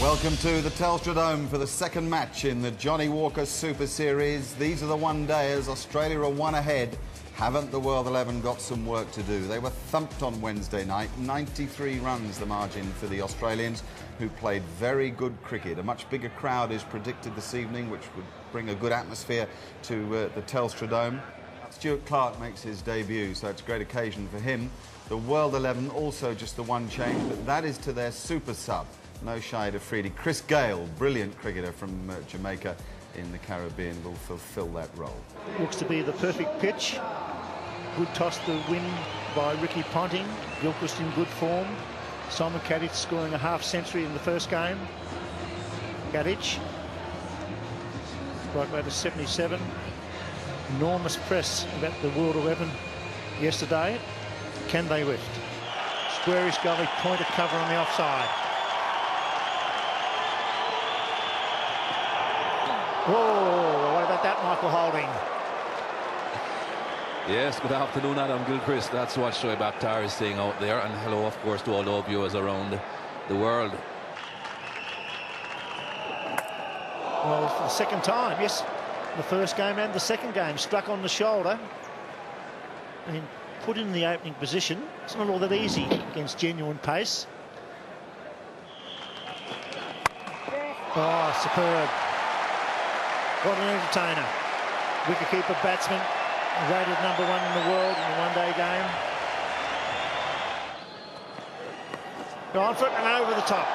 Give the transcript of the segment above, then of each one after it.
Welcome to the Telstra Dome for the second match in the Johnny Walker Super Series. These are the one-dayers. Australia are one ahead. Haven't the World 11 got some work to do? They were thumped on Wednesday night. 93 runs the margin for the Australians, who played very good cricket. A much bigger crowd is predicted this evening, which would bring a good atmosphere to the Telstra Dome. Stuart Clark makes his debut, so it's a great occasion for him. The World 11 also just the one change, but that is to their super sub. No Shade Afridi. Chris Gale, brilliant cricketer from Jamaica in the Caribbean, will fulfil that role. Looks to be the perfect pitch. Good toss to win by Ricky Ponting. Gilchrist in good form. Simon Kadich scoring a half-century in the first game. Kadich. Strike rate of 77. Enormous press about the World 11 yesterday. Can they lift? Squarish gully, pointer cover on the offside. Whoa, what about that, Michael Holding? Yes, good afternoon, Adam Gilchrist. That's what Shoaib Akhtar is saying out there. And hello, of course, to all of viewers around the world. Well, for the second time, yes. The first game and the second game, struck on the shoulder. And put in the opening position. It's not all that easy against genuine pace. Oh, superb. What an entertainer. Wicketkeeper batsman, rated #1 in the world in a one-day game. Gone for it and over the top.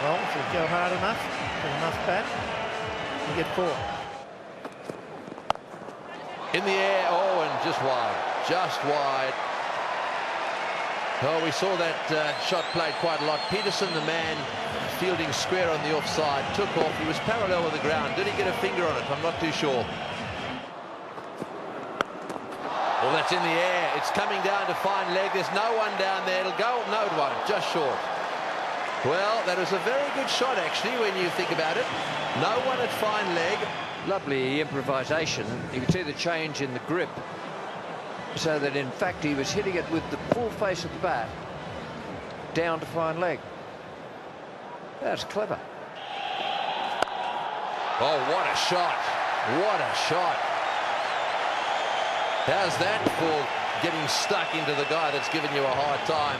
Well, if you go hard enough, with enough bat, you get 4. In the air, oh, and just wide. Just wide. Oh, we saw that shot played quite a lot. Peterson, the man fielding square on the offside, took off. He was parallel with the ground. Did he get a finger on it? I'm not too sure. Well, that's in the air. It's coming down to fine leg. There's no one down there. It'll go. No, it won't. Just short. Well, that was a very good shot, actually, when you think about it. No one at fine leg. Lovely improvisation. You can see the change in the grip, so that in fact he was hitting it with the full face of the bat down to fine leg. That's clever. Oh, what a shot. What a shot. How's that for getting stuck into the guy that's given you a hard time?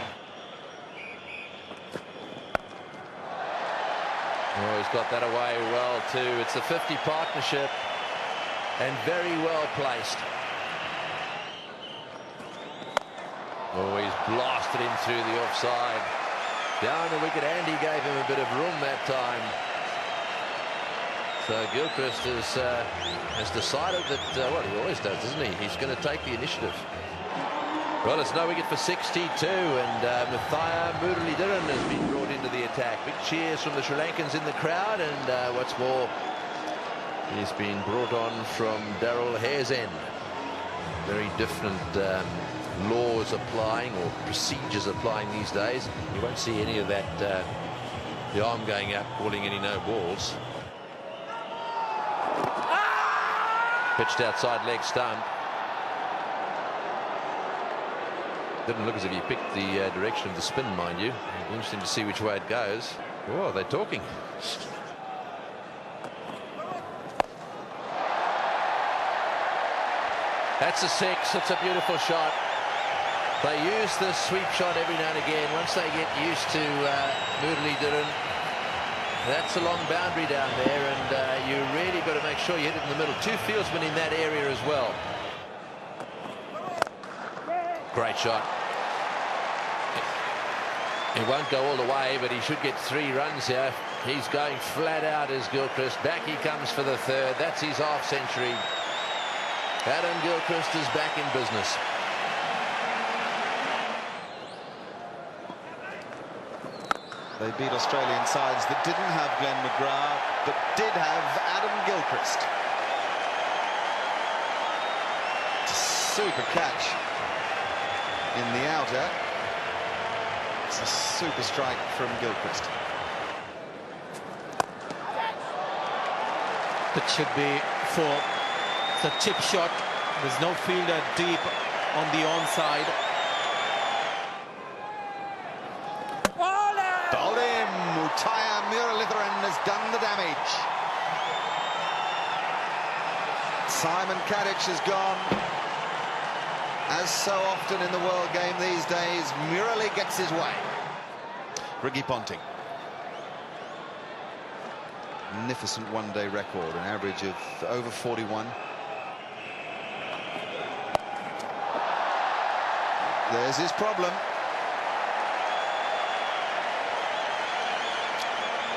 Oh, he's got that away well too. It's a 50 partnership and very well placed. Oh, he's blasted him through the offside. Down the wicket, and he gave him a bit of room that time. So Gilchrist has decided that, well, he always does, doesn't he? He's going to take the initiative. Well, it's no wicket for 62, and Mathia Muralidharan has been brought into the attack. Big cheers from the Sri Lankans in the crowd, and what's more, he's been brought on from Daryl Hairsend. Very different laws applying, or procedures applying these days. You won't see any of that, the arm going out, calling any no balls. Pitched outside leg stump. Didn't look as if he picked the direction of the spin, mind you. Interesting to see which way it goes. Oh, they're talking. That's a 6. It's a beautiful shot. They use the sweep shot every now and again. Once they get used to Muralidharan, that's a long boundary down there, and you really got to make sure you hit it in the middle. 2 fieldsmen in that area as well. Great shot. It won't go all the way, but he should get 3 runs here. He's going flat out as Gilchrist. Back he comes for the 3rd. That's his half-century. Adam Gilchrist is back in business. They beat Australian sides that didn't have Glenn McGrath, but did have Adam Gilchrist. It's a super catch in the outer. It's a super strike from Gilchrist. It should be 4. It's a chip shot. There's no fielder deep on the onside. Tyre Muralitharan has done the damage. Simon Kadic has gone. As so often in the world game these days, Murali gets his way. Ricky Ponting. Magnificent one-day record, an average of over 41. There's his problem.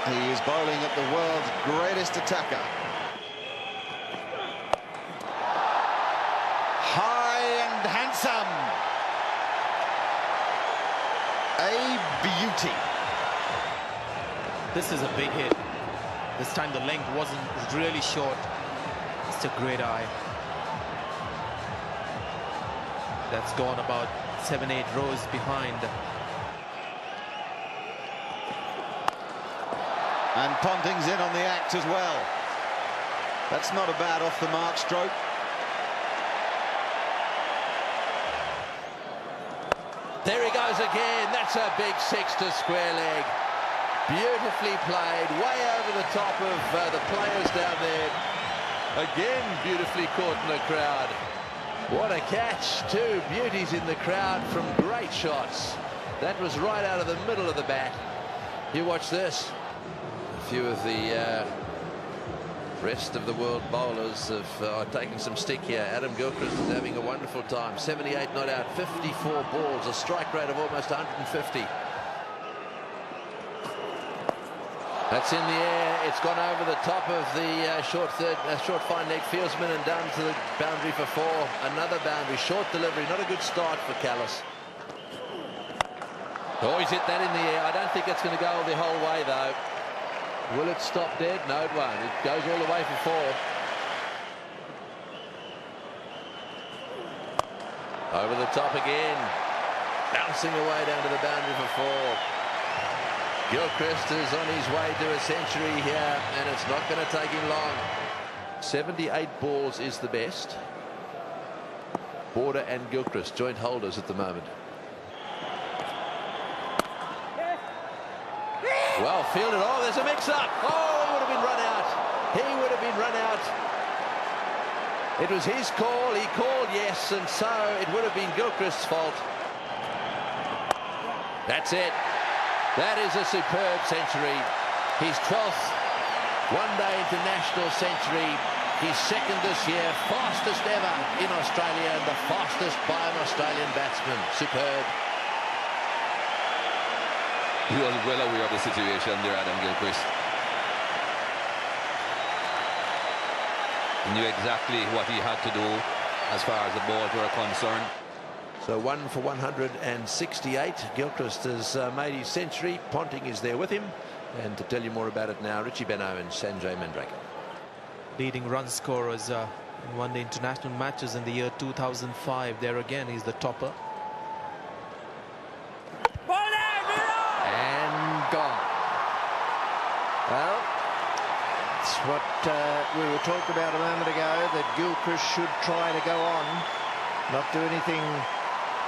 He is bowling at the world's greatest attacker. High and handsome. A beauty. This is a big hit. This time the length wasn't really short. It's a great eye. That's gone about 7-8 rows behind. And Ponting's in on the act as well. That's not a bad off-the-mark stroke. There he goes again. That's a big six to square leg. Beautifully played, way over the top of the players down there. Again, beautifully caught in the crowd. What a catch. Two beauties in the crowd from great shots. That was right out of the middle of the bat. You watch this. A few of the rest of the world bowlers have taken some stick here. Adam Gilchrist is having a wonderful time. 78 not out, 54 balls, a strike rate of almost 150. That's in the air. It's gone over the top of the short fine leg fieldsman and down to the boundary for 4. Another boundary, short delivery. Not a good start for Callis. Oh, he's hit that in the air. I don't think it's going to go the whole way, though. Will it stop dead? No, it won't. It goes all the way for 4. Over the top again. Bouncing away down to the boundary for 4. Gilchrist is on his way to a century here, and it's not going to take him long. 78 balls is the best. Border and Gilchrist, joint holders at the moment. Well fielded. Oh, there's a mix-up. Oh, he would have been run out. He would have been run out. It was his call. He called yes, and so it would have been Gilchrist's fault. That's it. That is a superb century. His 12th one-day international century. His second this year, fastest ever in Australia and the fastest by an Australian batsman. Superb. He was well aware of the situation there, Adam Gilchrist. He knew exactly what he had to do as far as the balls were concerned. So 1 for 168. Gilchrist has made his century. Ponting is there with him. And to tell you more about it now, Richie Benaud and Sanjay Mandrake. Leading run scorers in one-day international matches in the year 2005. There again, he's the topper. And gone. Well, it's what we were talking about a moment ago, that Gilchrist should try to go on, not do anything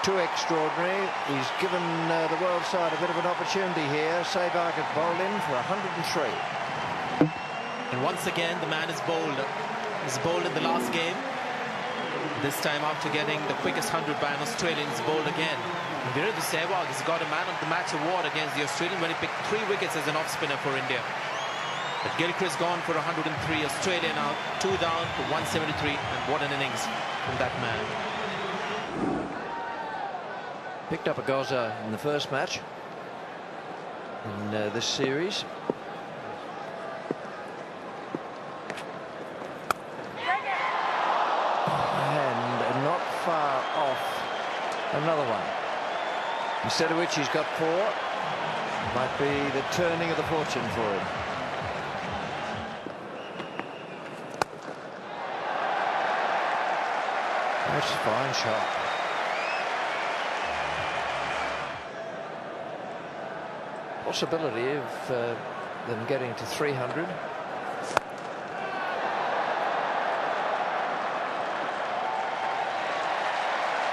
too extraordinary. He's given the world side a bit of an opportunity here. Sabak has bowled in for 103. And once again, the man is bowled. He's bowled in the last game. This time after getting the quickest 100 by an Australian, he's bowled again. Virendra Sehwag has got a man of the match award against the Australian when he picked 3 wickets as an off-spinner for India. But Gilchrist gone for 103. Australia now 2 down to 173. And what an innings from that man. Picked up a gozzer in the first match in this series. And not far off another one. Instead of which he's got 4. Might be the turning of the fortune for him. That's a fine shot. Possibility of them getting to 300.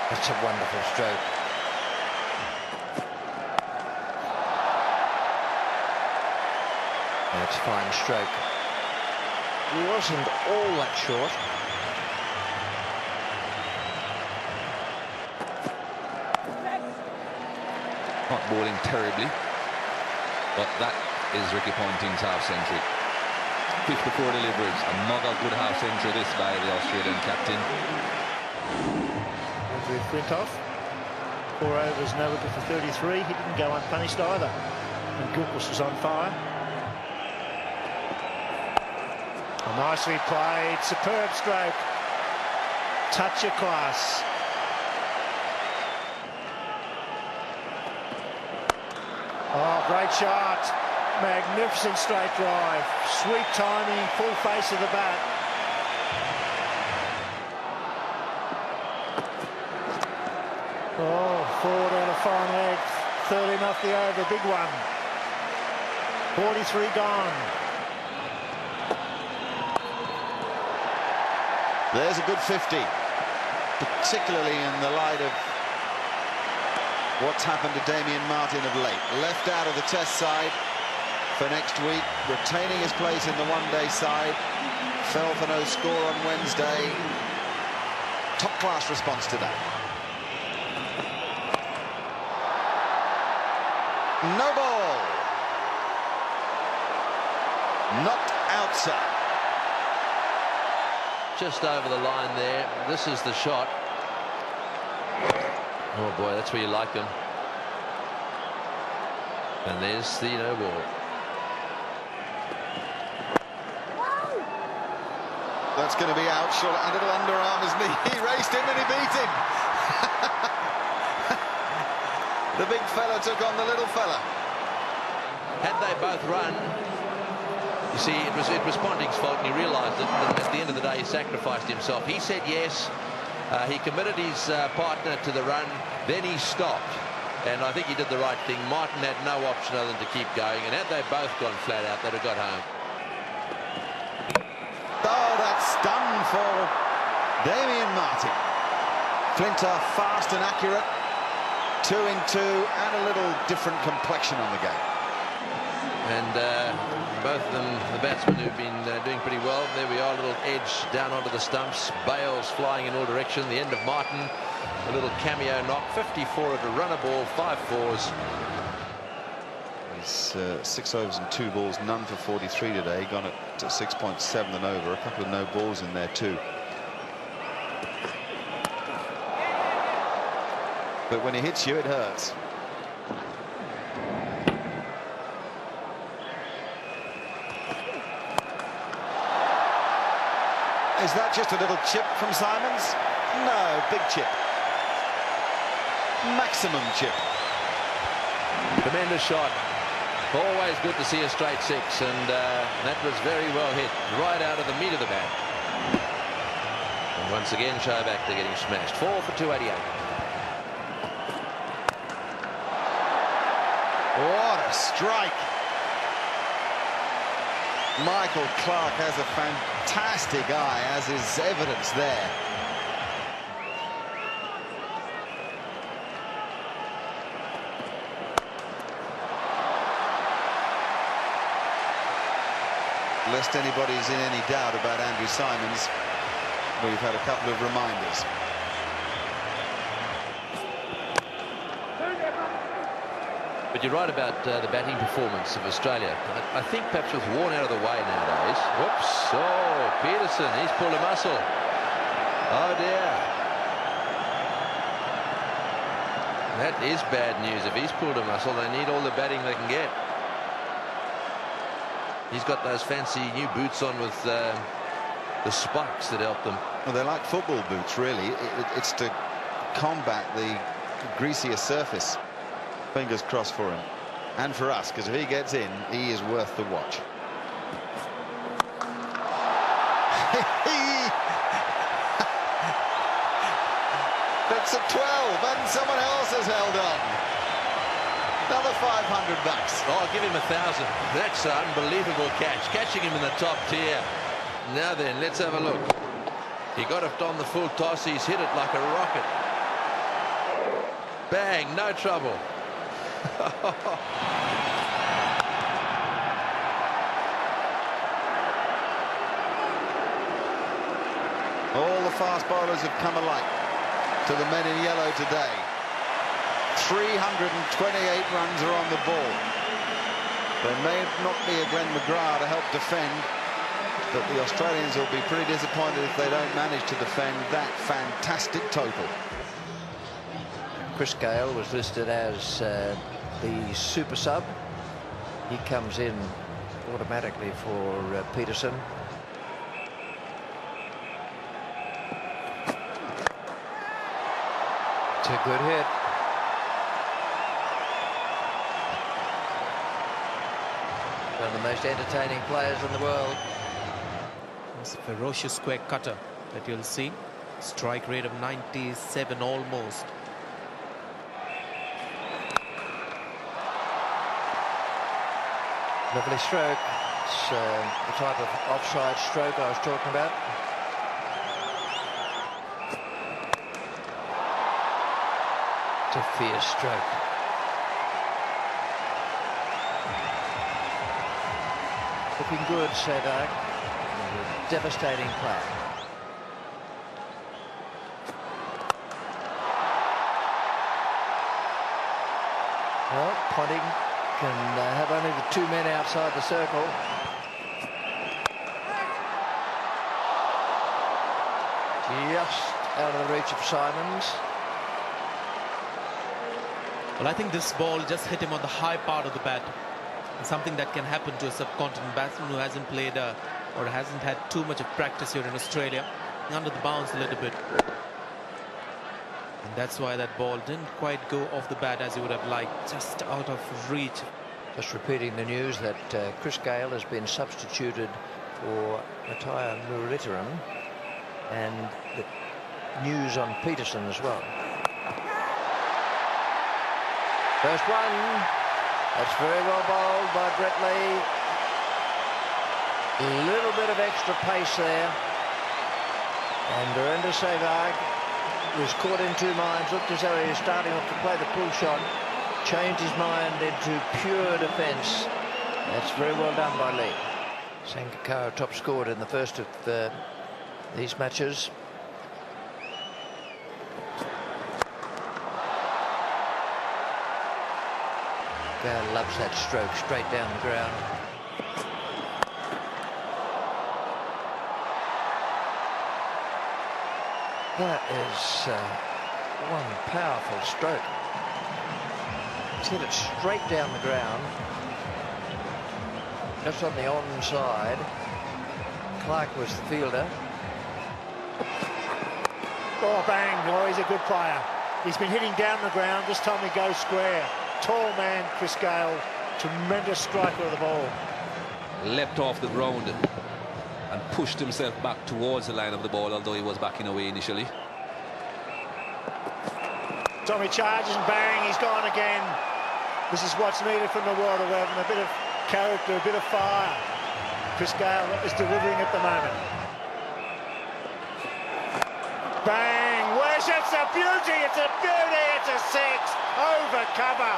That's a wonderful stroke. That's fine stroke. He wasn't all that short. Not bowling terribly, but that is Ricky Ponting's half-century. 54 deliveries, another good half-century this by the Australian captain. Andrew Flintoff, 4 overs, no wicket for 33. He didn't go unpunished either. And Gilchrist was on fire. Oh, nicely played, superb stroke. Touch of class. Oh, great shot. Magnificent straight drive. Sweet timing, full face of the bat. Oh, forward on a fine leg. 13 off the over, big one. 43 gone. There's a good 50, particularly in the light of what's happened to Damien Martin of late. Left out of the Test side for next week, retaining his place in the one-day side. Fell for no score on Wednesday. Top-class response to that. No ball. Not outside. Just over the line there. This is the shot. Oh boy, that's where you like them. And there's the no ball. That's going to be out. Short, a little underarm as he raced him and he beat him. The big fella took on the little fella. Had they both run, you see, it was Ponting's fault, and he realised it. And at the end of the day, he sacrificed himself. He said yes. He committed his partner to the run. Then he stopped, and I think he did the right thing. Martin had no option other than to keep going, and had they both gone flat out, they'd have got home. Oh, that's done for Damien Martin. Flintoff fast and accurate. 2 in 2, and a little different complexion on the game. And both of them, the batsmen who've been doing pretty well. There we are, a little edge down onto the stumps. Bales flying in all directions. The end of Martin, a little cameo knock. 54 at a runner ball, 5 fours. He's 6 overs and 2 balls, none for 43 today. Gone at 6.7 and over. A couple of no balls in there too. But when he hits you, it hurts. Is that just a little chip from Simons? No, big chip. Maximum chip. Tremendous shot. Always good to see a straight 6, and that was very well hit, right out of the meat of the bat. And once again, Shoaib Akhtar getting smashed. 4 for 288. What a strike. Michael Clarke has a fantastic eye, as is evidence there. Lest anybody's in any doubt about Andrew Simons, we've had a couple of reminders. But you're right about the batting performance of Australia. I think perhaps it was worn out of the way nowadays. Whoops. Oh, Peterson, he's pulled a muscle. Oh, dear. That is bad news. If he's pulled a muscle, they need all the batting they can get. He's got those fancy new boots on with the spikes that help them. Well, they're like football boots, really. It's to combat the greasier surface. Fingers crossed for him. And for us, because if he gets in, he is worth the watch. That's a 12, and someone else has held on. Another 500 bucks. Oh, give him 1,000. That's an unbelievable catch. Catching him in the top tier. Now then, let's have a look. He got it on the full toss. He's hit it like a rocket. Bang, no trouble. fast bowlers have come alike to the men in yellow today. 328 runs are on the ball. There may not be a Glenn McGrath to help defend, but the Australians will be pretty disappointed if they don't manage to defend that fantastic total. Chris Gale was listed as the super sub. He comes in automatically for Peterson. It's a good hit. One of the most entertaining players in the world. It's a ferocious square cutter that you'll see. Strike rate of 97 almost. Lovely stroke. It's the type of offside stroke I was talking about. It's a fierce stroke. Looking good, Sevag. A devastating play. Well, Ponting can have only the two men outside the circle. Just out of the reach of Simons. Well, I think this ball just hit him on the high part of the bat. And something that can happen to a subcontinent batsman who hasn't played or hasn't had too much of practice here in Australia. Under the bounce a little bit. And that's why that ball didn't quite go off the bat as he would have liked, just out of reach. Just repeating the news that Chris Gale has been substituted for Matthias Muralitharan, and the news on Peterson as well. First one. That's very well bowled by Brett Lee. A little bit of extra pace there. And Virender Sehwag was caught in two minds, looked as though he was starting off to play the pull shot, changed his mind into pure defence. That's very well done by Lee. Sangakkara top scored in the first of these matches. Gale loves that stroke straight down the ground. That is one powerful stroke. He's hit it straight down the ground, just on the onside. Clark was the fielder. Oh, bang. Oh, he's a good player. He's been hitting down the ground. This time he goes square. Tall man, Chris Gale. Tremendous striker of the ball. Leapt off the ground and pushed himself back towards the line of the ball, although he was backing away initially. Tommy charges and bang, he's gone again. This is what's needed from the World 11. A bit of character, a bit of fire. Chris Gale is delivering at the moment. Bang! Where's it? It's a beauty! It's a beauty! It's a six! Over cover!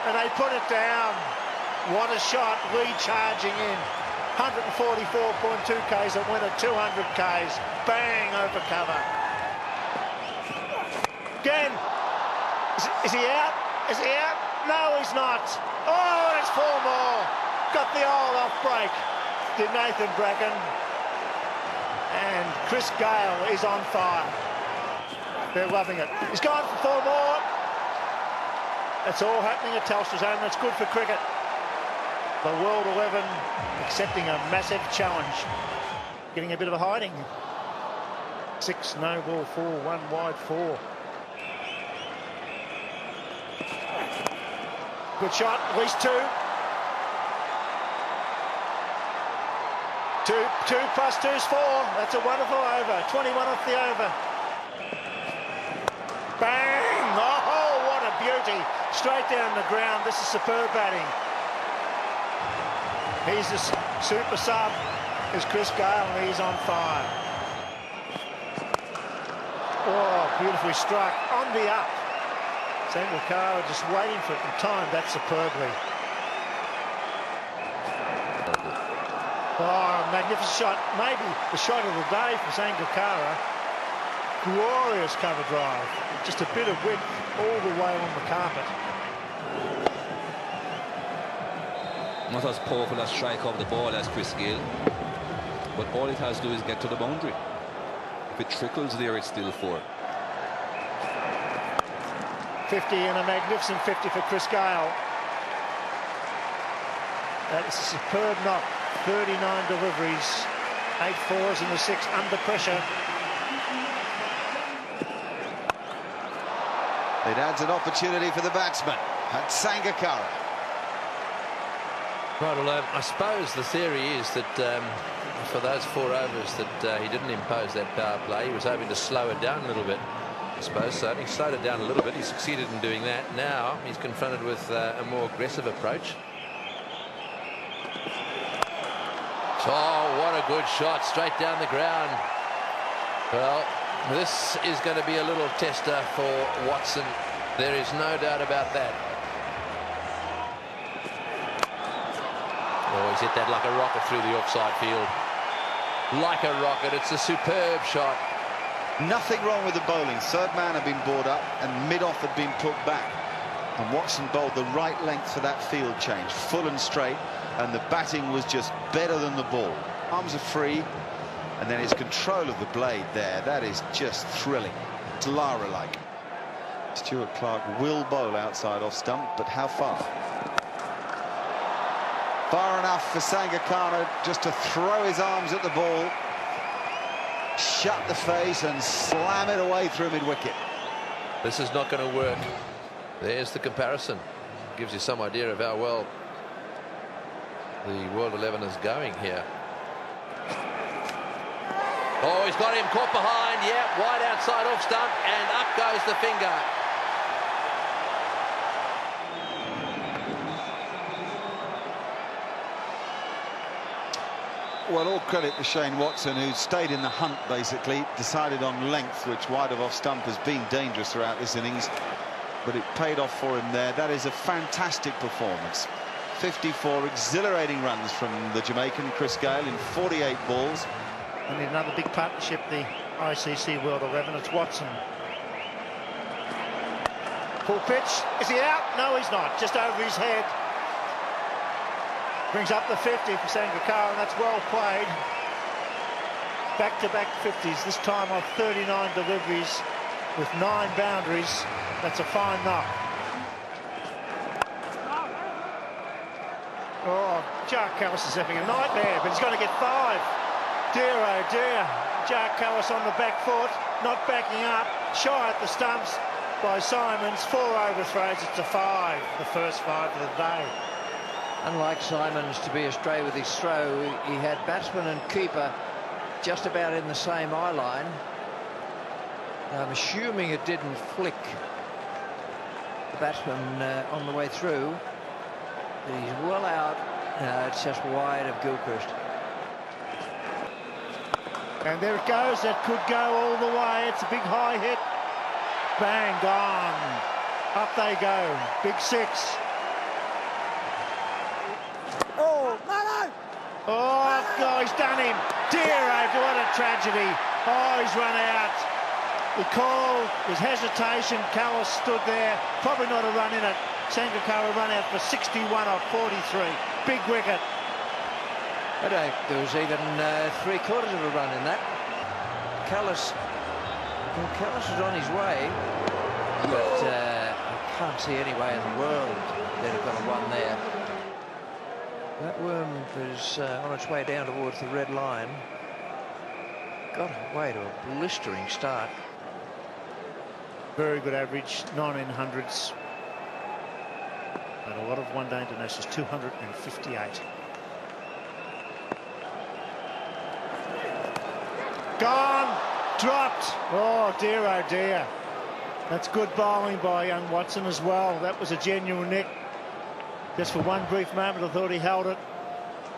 And they put it down. What a shot. Lee charging in. 144.2 Ks that went at 200 Ks. Bang! Over cover. Again. Is he out? Is he out? No, he's not. Oh, and it's four more. Got the old off break. Did Nathan Bracken. And Chris Gale is on fire. They're loving it. He's gone for four more. It's all happening at Telstra's home. That's good for cricket. The World 11 accepting a massive challenge. Getting a bit of a hiding. 6, no ball, 4, 1 wide, 4. Good shot, at least 2. 2 plus 2 is 4. That's a wonderful over. 21 off the over. Bang! Oh, what a beauty. Straight down the ground. This is superb batting. He's the super sub. Is Chris Gale, and he's on fire. Oh, beautifully struck. On the up. Sangakkara just waiting for it and timed that superbly. Oh, magnificent shot. Maybe the shot of the day for Sangakkara. glorious cover drive. Just a bit of width all the way on the carpet. Not as powerful a strike of the ball as Chris Gayle, but all it has to do is get to the boundary. If it trickles there, it's still 4. 50 and a magnificent 50 for Chris Gayle. That is a superb knock. 39 deliveries, 8 fours in the 6 under pressure. It adds an opportunity for the batsman. And Sangakkara. Right, well, I suppose the theory is that for those 4 overs that he didn't impose that power play. He was hoping to slow it down a little bit, I suppose. So he slowed it down a little bit. He succeeded in doing that. Now he's confronted with a more aggressive approach. Oh, what a good shot, straight down the ground. Well, this is going to be a little tester for Watson. There is no doubt about that. Oh, he's hit that like a rocket through the offside field. Like a rocket. It's a superb shot. Nothing wrong with the bowling. Third man had been brought up and mid-off had been put back. And Watson bowled the right length for that field change, full and straight, and the batting was just better than the ball. Arms are free, and then his control of the blade there, that is just thrilling. It's Lara-like. Stuart Clark will bowl outside off stump, but how far? Far enough for Sangakkara just to throw his arms at the ball, shut the face and slam it away through mid-wicket. This is not going to work. There's the comparison. Gives you some idea of how well the World 11 is going here. Oh, he's got him caught behind. Yeah, wide outside off stump, and up goes the finger. Well, all credit to Shane Watson, who stayed in the hunt, basically, decided on length, which wide of off stump has been dangerous throughout this innings, but it paid off for him there. That is a fantastic performance. 54 exhilarating runs from the Jamaican Chris Gayle in 48 balls. And another big partnership, the ICC World 11. It's Watson. Full pitch. Is he out? No, he's not. Just over his head. Brings up the 50 for Sangakkara, and that's well played. Back-to-back 50s, this time of 39 deliveries with 9 boundaries. That's a fine knock. Oh, Jark Callis is having a nightmare, but he's going to get 5. Dear, oh dear. Jark Callis on the back foot, not backing up, shy at the stumps by Simons. 4 overthrows, it's a 5, the first 5 of the day. Unlike Simons to be astray with his throw, he had batsman and keeper just about in the same eye line. I'm assuming it didn't flick the batsman on the way through. He's well out. No, it's just wide of Gilchrist. And there it goes. That could go all the way. It's a big high hit. Bang, gone. Up they go. Big 6. Oh, no, he's done him. Dear, oh, what a tragedy. Oh, he's run out. The call was hesitation. Callis stood there. Probably not a run in it. Sangakkara run out for 61 off 43. Big wicket. I don't think there was even 3/4 of a run in that. Callis is on his way, but I can't see any way in the world they'd have got a run there. That worm was on its way down towards the red line. Got away to a blistering start. Very good average, 1900s. And a lot of one-day internationals, 258. Gone! Dropped! Oh dear. That's good bowling by young Watson as well. That was a genuine nick. Just for one brief moment, I thought he held it.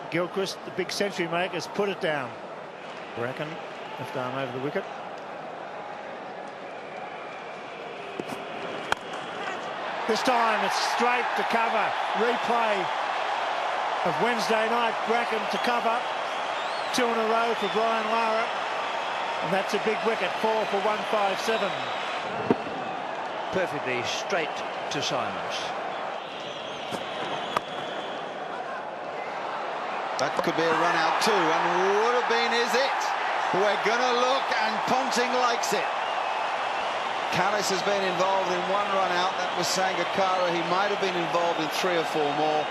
Gilchrist, the big century makers, put it down. Bracken, left arm over the wicket. This time it's straight to cover. Replay of Wednesday night. Bracken to cover. 2 in a row for Brian Lara. And that's a big wicket, 4 for 157. Perfectly straight to Simons. That could be a run out too, and would have been, is it? We're gonna look, and Ponting likes it. Callis has been involved in one run out. That was Sangakkara. He might have been involved in 3 or 4 more.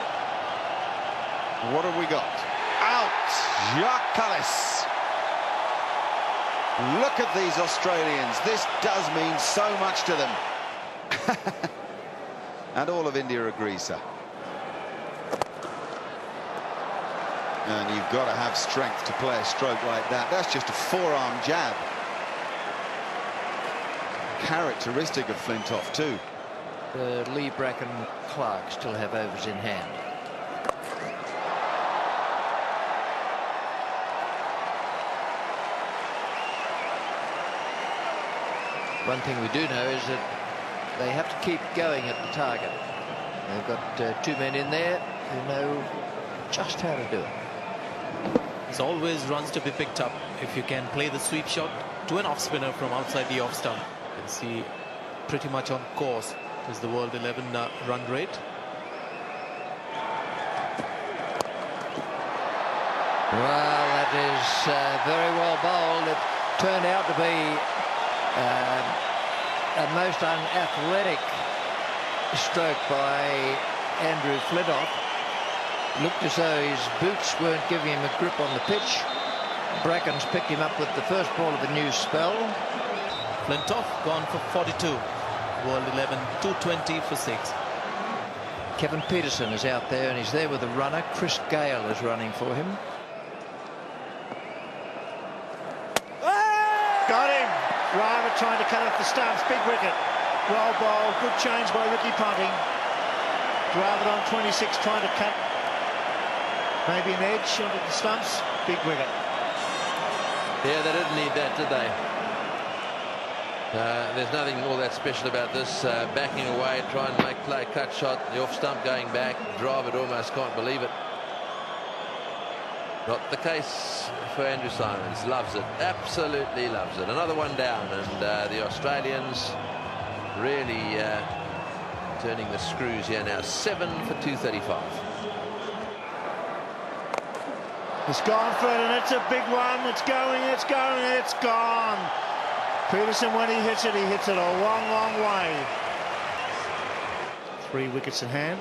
What have we got? Out! Jacques Callis. Look at these Australians. This does mean so much to them. And all of India agrees, sir. And you've got to have strength to play a stroke like that. That's just a forearm jab. Characteristic of Flintoff too. Lee, Bracken, Clark still have overs in hand. One thing we do know is that they have to keep going at the target. They've got 2 men in there who know just how to do it. There's always runs to be picked up if you can play the sweep shot to an off spinner from outside the off stump. You can see pretty much on course is the World 11 run rate. Well, that is very well bowled. It turned out to be a most unathletic stroke by Andrew Flintoff. Looked as though his boots weren't giving him a grip on the pitch. Bracken's picked him up with the first ball of the new spell. Flintoff gone for 42. World 11, 220 for 6. Kevin Peterson is out there, and he's there with a runner. Chris Gale is running for him. Got him! Rama trying to cut off the stumps. Big wicket. Well bowled. Good change by Ricky Ponting. Rather on 26 trying to cut maybe an edge onto the stumps. Big wicket. Yeah, they didn't need that, did they? There's nothing all that special about this. Backing away, try and play a cut shot. The off stump going back. Drive it, almost can't believe it. Not the case for Andrew Simons. Loves it. Absolutely loves it. Another one down, and the Australians really turning the screws here now. 7 for 235. It's gone for it, and it's a big one. It's going, it's going, it's gone. Peterson, when he hits it a long, long way. 3 wickets in hand.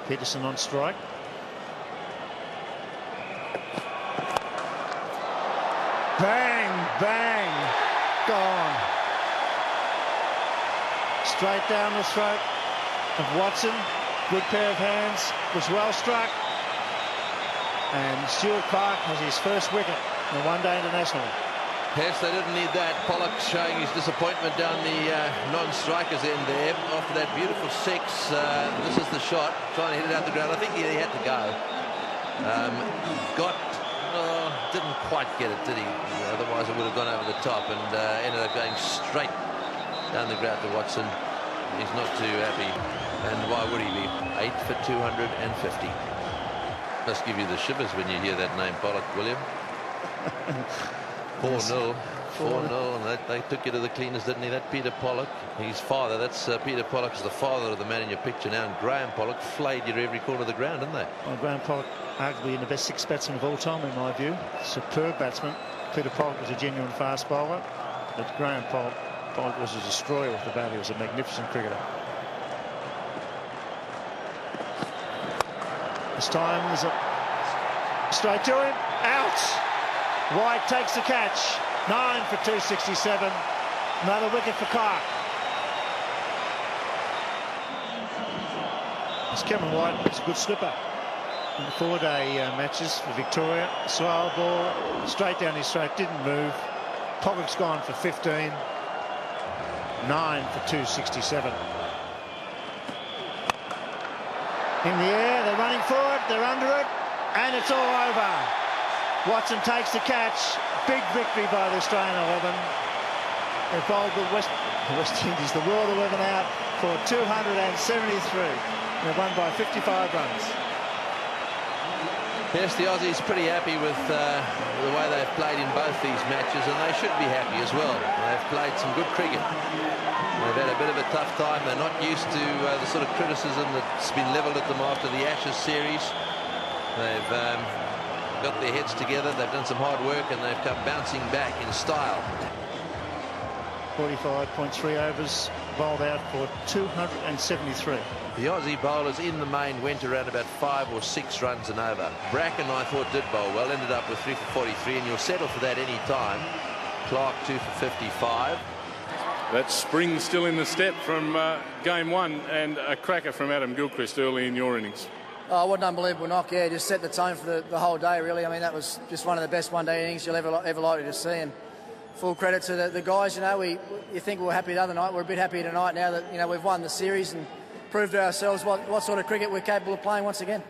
Peterson on strike. Bang, bang, gone. Straight down the throat of Watson. Good pair of hands, was well struck. And Stuart Clark has his first wicket in the one-day international. Yes, they didn't need that. Pollock showing his disappointment down the non-strikers end there. After that beautiful 6, this is the shot. Trying to hit it out the ground. I think he had to go. Didn't quite get it, did he? Otherwise it would have gone over the top, and ended up going straight down the ground to Watson. He's not too happy. And why would he be? 8 for 250. Must give you the shivers when you hear that name, Pollock, William. 4-0. 4-0, and they took you to the cleaners, didn't he? That Peter Pollock, his father, that's Peter Pollock is the father of the man in your picture now, and Graham Pollock flayed you to every corner of the ground, didn't they? Well, Graham Pollock, arguably in the best 6 batsmen of all time, in my view. Superb batsman. Peter Pollock was a genuine fast bowler, but Graham Pollock was a destroyer with the bat. He was a magnificent cricketer. This time there's a straight to him, out. White takes the catch. 9 for 267. Another wicket for Clark. It's Cameron White. It's a good slipper in the 4-day matches for Victoria. Slow ball straight down his throat, didn't move. Pollock's gone for 15. 9 for 267. In the air, they're running for it, they're under it, and it's all over. Watson takes the catch. Big victory by the Australian 11. They bowled the West Indies, the World 11 out for 273. They've won by 55 runs. Yes, the Aussies pretty happy with the way they've played in both these matches, and they should be happy as well. They've played some good cricket. They've had a bit of a tough time. They're not used to the sort of criticism that's been levelled at them after the Ashes series. They've got their heads together, they've done some hard work, and they've come bouncing back in style. 45.3 overs, bowled out for 273. The Aussie bowlers in the main went around about 5 or 6 runs and over. Bracken, I thought, did bowl well, ended up with 3 for 43, and you'll settle for that any time. Clark 2 for 55. That's spring still in the step from game 1, and a cracker from Adam Gilchrist early in your innings. Oh, what an unbelievable knock, yeah, just set the tone for the whole day, really. I mean, that was just one of the best one-day innings you'll ever likely to see, and full credit to the guys. You know, you think we were happy the other night, we're a bit happier tonight now that, you know, we've won the series and proved to ourselves what sort of cricket we're capable of playing once again.